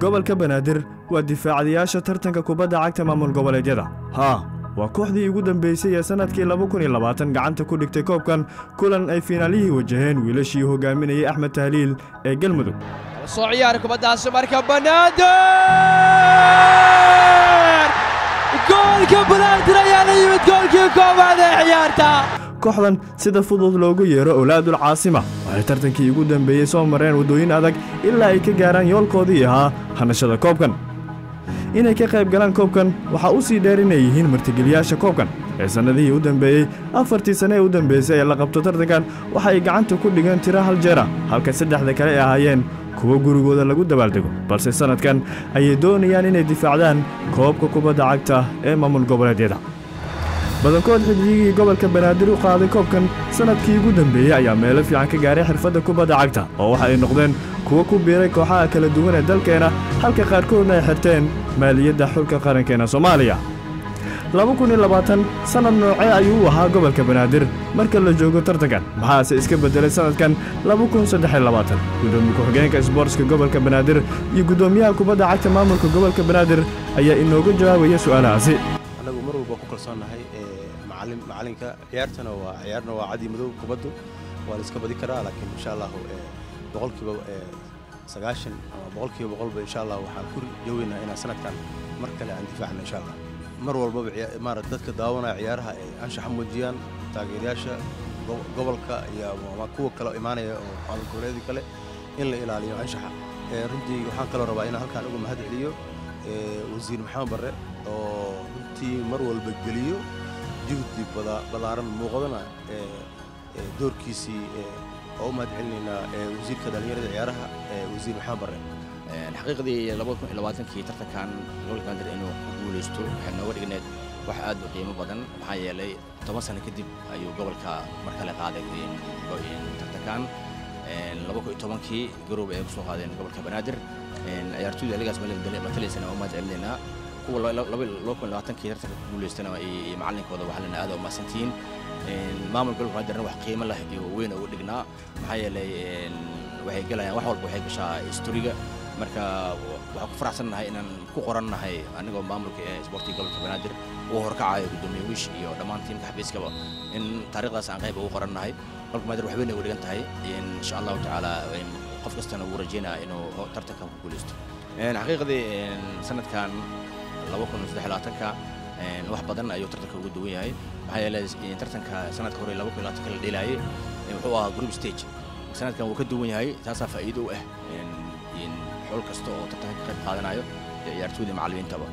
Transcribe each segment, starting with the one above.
gobolka Banaadir waa difaacadayaasha tartanka kubadda cagta maamul goboleedyada. waa kooxdii ugu dambeysay ee sanadkii 2020 gacanta ku dhigtay koobkan kulan ay finaalihii wajaheen wiilashii hogaaminayay Axmed Tahliil ee Galmudug. soo ciyaar kubaddaas marka Banaadir goolka Banaadir ayaa la yimid goolkii koowaad ee ciyaarta. kooxdan sida fudud loogu yeero Awlaadul Caasima waxay tartankii ugu dambeeyay soo mareen wadooyin adag ilaa ay ka gaaraan yoolkoodii ahaa hanashada koobkan. inay ka qayb galaan koobkan waxa uu sii dheer inay yihiin martigeliyaasha koobkan ee sanadihii u dambeeyay 4 sano ee u dambeysay ee la qabto tartankan waxa ay gacanta ku dhigeen tiro hal jeer halka saddexda kale ay ahaayeen kuwa gurigooda lagu dabaaldego balse sanadkan ayay doonayaan inay difaacdaan koobka kubadda cagta ee maamul goboleedyada. badankood xiddigii gobolka Banaadir u qaaday koobkan sanadkii ugu dambeeyay ayaa meelo fiican ka gaaray xirfadda kubadda cagta oo waxa ay noqdeen kuwa ku biiray kooxaha kala duwan ee dalkeena halka qaarkoodna ay xirteen maaliyadda xulka qarankeena Soomaaliya. 2020 sanad noocee ayuu u ahaa gobolka Banaadir marka la joogo tartankan maxaase iska bedelay sanadkan 2023 gudoomiye ku-xigeenka isboortiska gobolka Banaadir iyo gudoomiyaha kubadda cagta maamulka gobolka Banaadir ayaa inooga jawaabaya su'aalahaasi. anagu mar walba ku kalsoonahay macalinka ciyaartana waa ciyaarna waa cadi madow kubaddu waa la iska badi karaa laakiin insha Allah boqolkiiba 90 ama boqolkiiba boqolba insha Allah waxaan ku joogeynaa inaan sanadkan mar kale aan difaacno insha Allah mar walba maarad dadka daawanaya ciyaaraha ay anshax muujiyaan taageerayaasha gobolka iyo ama kuwa kale imaanaya oo maamul goboleedka kale in la ilaaliyo anshaxa runtii waxaan kala rabaa inaan halkaan ugu mahad celiyo wasiir Maxamed Barre oo runtii mar walba geliyo juhdi balaaran muuqdana doorkiisii oo mahad celinayna wasiirka dhalinyarada ciyaaraha wasiir Maxamed Barre. xaqiiqdii 2020 tartankan gobolka Banaadir inuu guuleysto waxay nooga dhigneed wax aad u qiimo badan maxaa yeelay 10 sano kadib ayuu gobolka mar kale qaaday tartankan 2010kii garoob ay ku soo qaadeen gobolka Banaadir ciyaartooyda ligaas matalaysana oo mahad celinayna kuwa 2020kii tartanka ku guuleystana ay macallinkooda waxa lana aad u maasantiin maamul gobolka Banaadir wax qiimo leh iyo weyn ugu dhignaa maxaa yeelay waxay galayaan wax walba waxay gashaa historiga marka waxa ku faraxsanahay inaan ku qorannahay anigoo maamulka isboortiga gobolka Banaadir oo horkacayo gudoomiye wish iyo dhammaan tiimka xafiiskaba in taariikhdaas aan qayb ugu qorannahay gobolka Banaadir wax weyn ugu dhigan tahay insha Allah taala qof kastana uu rajeynaa inuu tartanka ku guuleysto. xaqiiqdii sanadkan 2023 wax badan ayuu tartanka ugu duwan yahay maxaa yeelay tartanka sanadka hore 2020 la dheelayay wuxuu ahaa group stage sanadkan wuu ka duwan yahay taasoo faa'iido u ah in xul kasta oo tartanka ka qayb qaadanayo ciyaartooyda macallimiintaba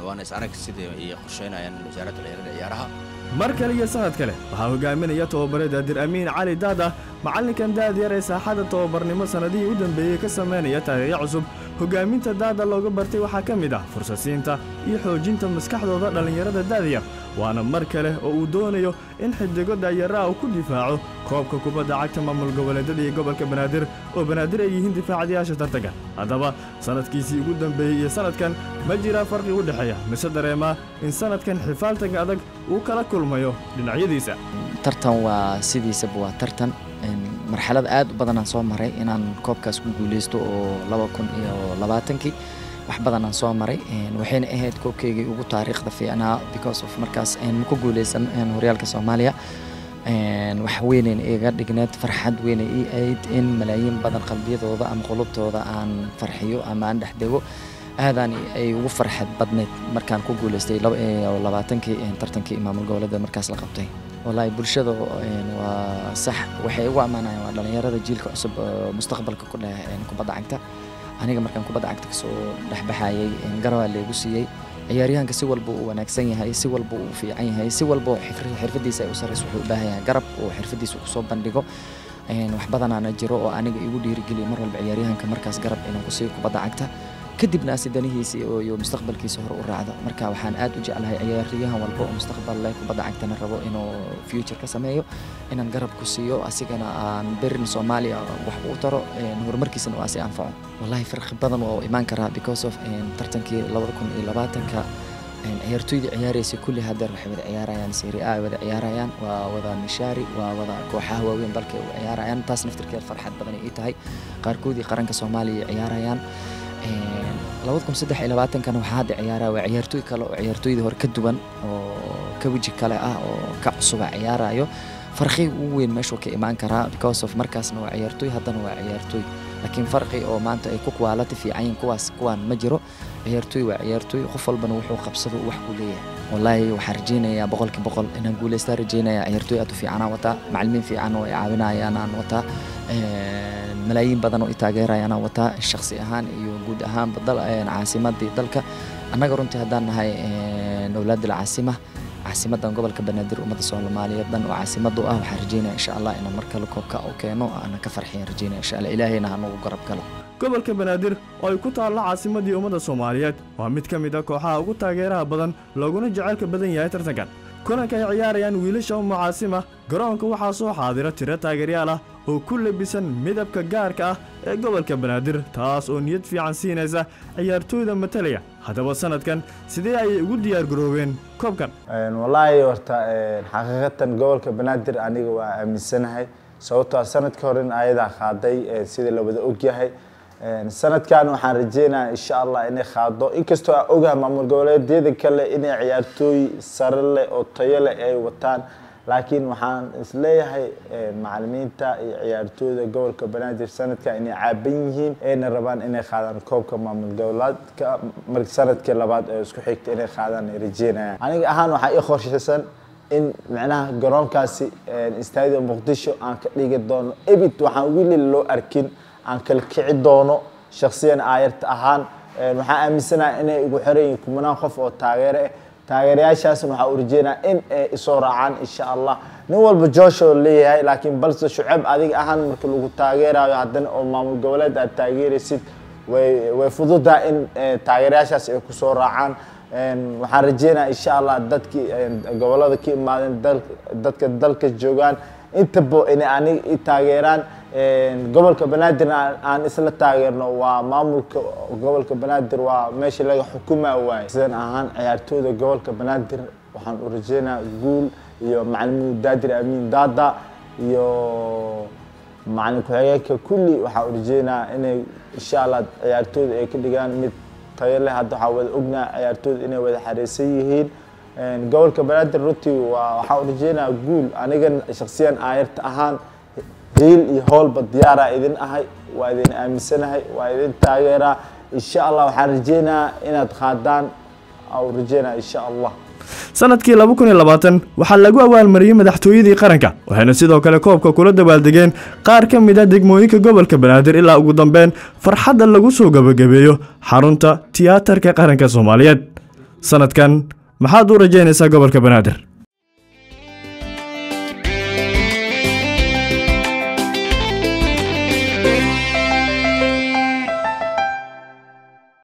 waana is arag sidii ay qorsheynayaan wasaaradda dhalinyarada ciyaaraha. mar kale iyo sanad kale waxaa hogaaminaya tababare Daadir Amiin Cali Daada macallinkan Daad yar ee saaxada tababarnimo sanadihii u dambeeyay ka sameynaya taariikh cusub. hogaaminta Daada looga bartay waxaa ka mid ah fursasiinta iyo xoojinta maskaxdooda dhalinyarada Daad yar waana mar kale oo uu doonayo in xiddigo daayaraha uu ku difaaco koobka kubadda cagta maamul goboleedyada iyo gobolka Banaadir oo Banaadir ay yihiin difaacadayaasha tartanka. haddaba sanadkiisii ugu dambeeyay iyo sanadkan ma jira farqi u dhaxeeya mise dareema in sanadkan xifaaltanka adag uu kala kulmayo dhinacyadiisa. tartan waa sidiisaba waa tartan marxalad aad u badan aan soo maray inaan koobkaas ku guuleysto oo 2020kii wax badan aan soo maray waxayna ahayd koobkeygii ugu taariikhda fiicnaa because of markaas ku guuleysan horyaalka Soomaaliya wax weyn iga dhigneed farxad weyn ay ahayd in malaayiin badan qalbiyadooda ama qulubtooda aan farxiyo ama aan dhaxdego aadaan ay ugu farxad badneed markaan ku guuleystay 2020kii tartankii maamul goboleedyada markaas la qabtay. والله bulshada waa sax waxay ugu amaanayaan waa dhalinyarada jiilka cusub mustaqbalka ku leh kubadda cagta aniga markaan kubadda cagta soo dhaxbaxayay garabaa leegu siiyay ciyaaryahanka si walba uu wanaagsan yahay si walba uu fiican yahay si walba xirfadiisa ay u sareyso wuxuu u baahan yahay garab oo xirfadiisa ku soo bandhigo wax badan aan jiro oo aniga igu dhiirigeliyo mar walba ciyaaryahanka markaas garab inuu ku siiyo kubadda cagta kadibna sidanihiisa iyo mustaqbalkiisa hor u raacdo marka waxaan aad u jeclahay ciyaaryahan walba oo mustaqbal leh kubadda cagtana rabo inuu future ka sameeyo inaan garab ku siiyo asigana aan berin Soomaaliya wax u taro horumarkiisana waa si anfaco. wallahi farqi badan oo imaan kara because of tartankii 2020ka ciyaartooyda ciyaaraysa kulli hadda waxay wada ciyaarayaan Serie A wada ciyaarayaan waa wada mishaari waa wada kooxaha waaweyn dalka u ciyaarayaan taas naftirkeeda farxad badan ay tahay qaarkoodii qaranka Soomaaliya ciyaarayaan 2023 kan waxaa hadda ciyaara waa ciyaartooy kale oo ciyaartooydii hore ka duwan oo ka waji kale ah oo ka cusub ciyaarayo farqi ugu weyn meesha ka imaan karaa because of markaasna waa ciyaartooy haddana waa ciyaartooy laakiin farqi oo maanta ay ku quality fiican kuwaan ma jiro ciyaartooy waa ciyaartooy qof walbana wuxuu qabsado wax ku leeyahay wallahi waxaan rajeynayaa boqolkiiba inaan guuleysto rajeynayaa ciyaartooy aad u fiican aan wataa macallimiin fiican oo ay caawinayaan aan wataa ملايين بدن oo taageerayaan aan wataa shakhsi ahaan iyo guud ahaan caasimadii dalka annaga runtii hadaan nahay dowladda caasimadan gobolka Banaadir umada Soomaaliyeed dan oo caasimadu ah waxaan rajeynayaa insha Allah in marka la koobka oo keeno aan ka farxiyo rajeynayaa insha Allah ilaahayna ha nagu garab galo gobolka Banaadir oo ay ku taal caasimadii umada Soomaaliyeed waa mid ka mid ah kooxaha ugu taageeraha badan looguna jaceylka badan yahay tartankan kulanka ay ciyaarayaan wiilasha Caasima garoonka waxaa soo xaadira tiro taageerayaal ah oo ku labisan midabka gaarka ah ee gobolka Banaadir taas oo niyad fiican siinaysa ciyaartooyda matalaya hadaba sanadkan sidee ay ugu diyaar garoobeen koobkan wallahi horta xaqiiqatan gobolka Banaadir aniga waa aaminsanahay sababtoo sanadka hore ayada qaaday sida la wada og yahay sanadkan waxaan rajeynayaa insha Allah inay qaado inkastoo aan ogahay maamul goboleedyada kale inay ciyaartooy sare leh oo tayo leh ay wataan laakiin waxaan isleeyahay macallimiinta iyo ciyaartooyda gobolka Banaadir sanadka inay caaban yihiin ayna rabaan inay qaadaan koobka maamul goboleedka markii sanadkii labaad ee isku xigtay inay qaadaan rajeynayaan aniga ahaan waxa ay qorshaysan in macnaha garoonkaasi Stadium Muqdisho aan ka dhigi doono ebit waxaan wili loo arkin aan kala kici doono shakhsiyan aayarta ahaan waxaan aaminsanahay inay ugu xireen kumanaan qof oo taageerayaashaas waxa uu rajeenaa in ay soo raacaan insha Allah nin walba joosho leeyahay laakiin balse shucab adiga ahaan marka lagu taageerayo haddana oo maamul goboleed aad taageeraysid way fududaa in taageerayaashaas ay ku soo raacaan waxaan rajeenaa insha Allah dadkii gobolada ka imaadeen dadka dalka joogan intaba inay aniga taageeraan gobolka Banaadir aan isla taageerno waa maamulka gobolka Banaadir waa meesha laga xukumaa waay sidaan ahaan ciyaartooyda gobolka Banaadir waxaan u rajeynayaa guul iyo macallin Daadir Amiin Daada iyo macallin ku-xigeenka kulli waxaan u rajeynayaa inay insha Allah ciyaartooyda ay ka dhigaan mid tayo leh hadda waxaa wada ognaa ciyaartooyda inay wada xareysan yihiin gobolka Banaadir runtii waxaan u rajeynayaa guul aniga shakhsiyan aayarta ahaan هيل يهول بالديارة إذن أهي وإذن أمسنهي وإذن تاجرة إن شاء الله وحرجينا إن تخادان أو رجينا إن شاء الله sanadkii 2020 waxaa lagu awaalmariyay madaxtooyadii qaranka waxaana sidoo kale koobka kula dabaaldegeen qaar ka mid ah degmooyinka gobolka Banaadir ilaa ugu dambeyn farxadda lagu soo gabagabeeyo xarunta tiyaatarka qaranka Soomaaliyeed sanadkan maxaad u rajeynaysaa gobolka Banaadir